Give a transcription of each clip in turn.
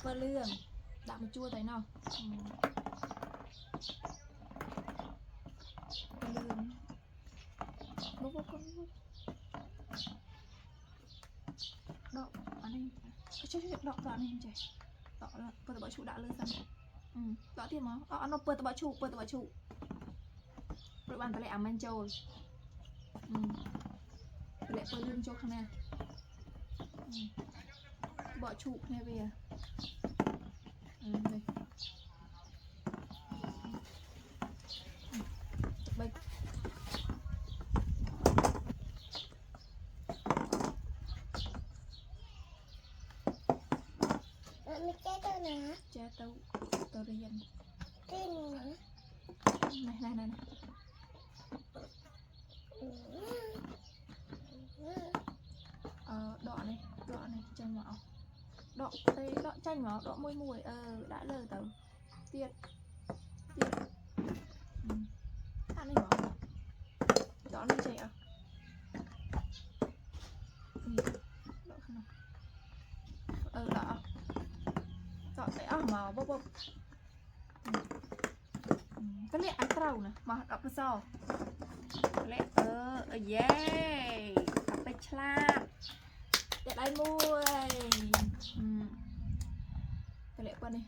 เพื่อเรื่องดักมันจั่วใจเนาะเพื่อเรื่องบุ๊บบุ๊บบุ๊บดอกอันนี้ช่วยดอกอันนี้ใจดอกเปิดตะบะชูด่าเลยซ้ำดอกที่มั้งอันนั้นเปิดตะบะชูเปิดตะบะชูเปิดบ้านตะเละอ่ะมันโจลตะเละเปิดเรื่องโจข้างในบะชูเนี่ยเบียเลยไปไม่แก้ตัวนะแจ้ตัวเรียนเต้นนะไหนđọ này tranh mạo đọ đây đọ tranh mạo đọ mùi đã lời tao tiệt ăn này mạo đọ này chạy à đọ không đọ đọ chạy màu bốc bốc cái lẹ ăn trâu nè mà đọc cái sao lẹ yeah đọc cái chla để đây mùi cái lẹ qua này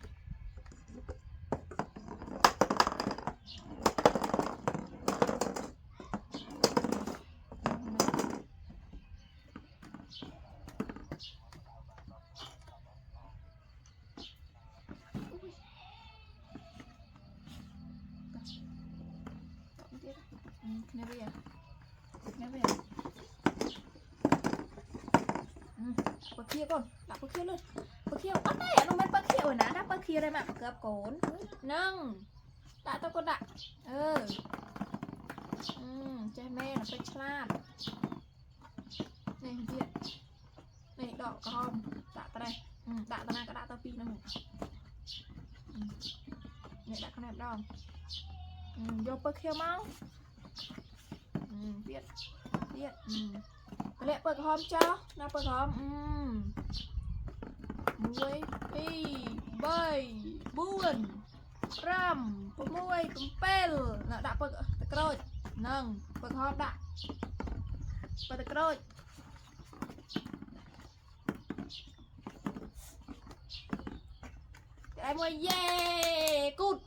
ปลาเคี้ยวก่อนดับปลาเคี้ยวเลยปลาเคี้ยวได้น้องมันปลาเคี้ยวนะดับปลาเคี้ยวได้มาเกือบโกนนั่งดับตะกอนดับใจแม่น่ะไปฉลาดนี่เพี้ยนี่ดอกกระหอมดับตะไดดับตะนากระดับตะปีนั่งนี่ดับขนาดดองโยปลาเคี้ยวเมาเพี้ยlẹ bật hòm cho nào bật hòm muối bay buồn ram muối pel là đã bật rồi nâng bật hòm đã bật rồi cái muối yeah cút